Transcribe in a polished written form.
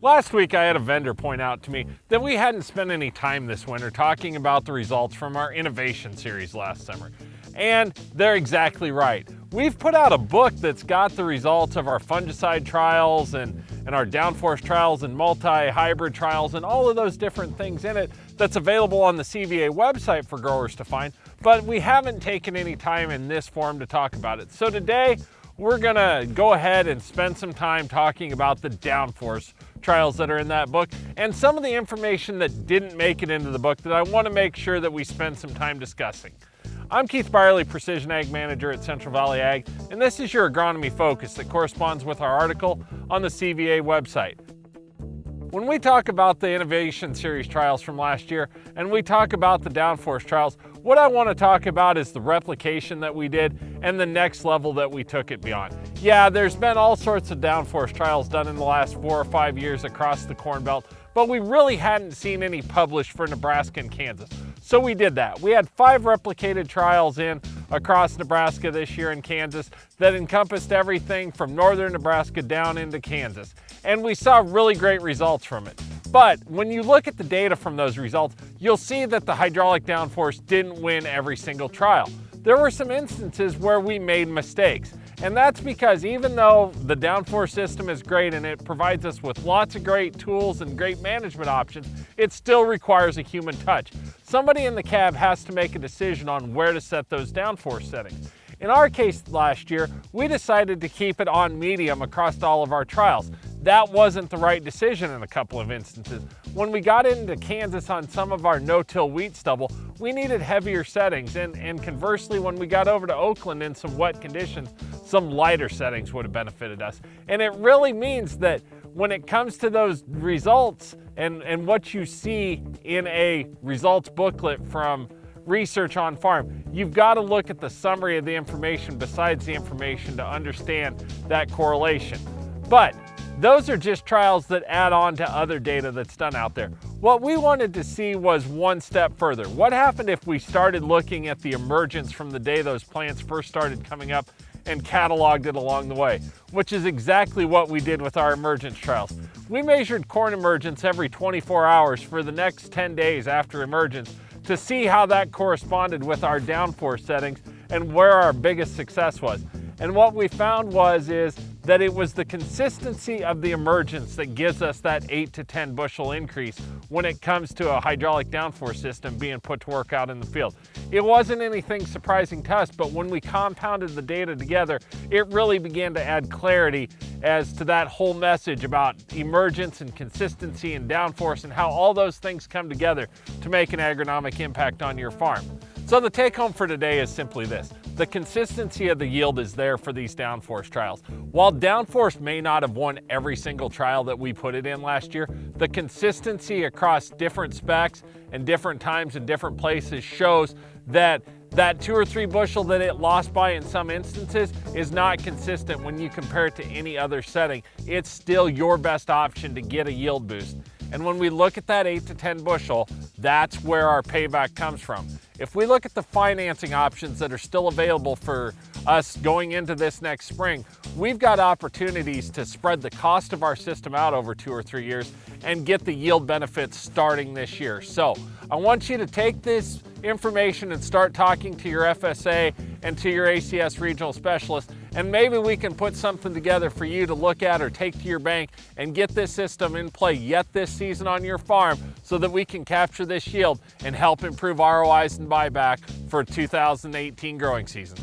Last week I had a vendor point out to me that we hadn't spent any time this winter talking about the results from our innovation series last summer. And they're exactly right. We've put out a book that's got the results of our fungicide trials and our downforce trials and multi-hybrid trials and all of those different things in it that's available on the CVA website for growers to find, but we haven't taken any time in this forum to talk about it. So today we're gonna go ahead and spend some time talking about the downforce trials that are in that book and some of the information that didn't make it into the book that I want to make sure that we spend some time discussing. I'm Keith Byerly, Precision Ag Manager at Central Valley Ag, and this is your agronomy focus that corresponds with our article on the CVA website. When we talk about the Innovation Series trials from last year and we talk about the downforce trials, what I want to talk about is the replication that we did and the next level that we took it beyond. Yeah, there's been all sorts of downforce trials done in the last 4 or 5 years across the Corn Belt, but we really hadn't seen any published for Nebraska and Kansas. So we did that. We had 5 replicated trials in across Nebraska this year and Kansas that encompassed everything from northern Nebraska down into Kansas. And we saw really great results from it. But when you look at the data from those results, you'll see that the hydraulic downforce didn't win every single trial. There were some instances where we made mistakes. And that's because even though the downforce system is great and it provides us with lots of great tools and great management options, it still requires a human touch. Somebody in the cab has to make a decision on where to set those downforce settings. In our case last year, we decided to keep it on medium across all of our trials. That wasn't the right decision in a couple of instances. When we got into Kansas on some of our no-till wheat stubble, we needed heavier settings, and conversely, when we got over to Oakland in some wet conditions, some lighter settings would have benefited us. And it really means that when it comes to those results and what you see in a results booklet from Research on Farm, you've got to look at the summary of the information besides the information to understand that correlation. But those are just trials that add on to other data that's done out there. What we wanted to see was one step further. What happened if we started looking at the emergence from the day those plants first started coming up and cataloged it along the way, which is exactly what we did with our emergence trials. We measured corn emergence every 24 hours for the next 10 days after emergence to see how that corresponded with our downforce settings and where our biggest success was. And what we found is that it was the consistency of the emergence that gives us that 8 to 10 bushel increase when it comes to a hydraulic downforce system being put to work out in the field. It wasn't anything surprising to us, but when we compounded the data together, it really began to add clarity as to that whole message about emergence and consistency and downforce and how all those things come together to make an agronomic impact on your farm. So the take home for today is simply this. The consistency of the yield is there for these downforce trials. While downforce may not have won every single trial that we put it in last year, the consistency across different specs and different times and different places shows that 2 or 3 bushel that it lost by in some instances is not consistent when you compare it to any other setting. It's still your best option to get a yield boost. And when we look at that 8 to 10 bushel, that's where our payback comes from. If we look at the financing options that are still available for us going into this next spring, we've got opportunities to spread the cost of our system out over 2 or 3 years and get the yield benefits starting this year. So I want you to take this information and start talking to your FSA and to your ACS regional specialist, and maybe we can put something together for you to look at or take to your bank and get this system in play yet this season on your farm so that we can capture this yield and help improve ROIs and buyback for 2018 growing season.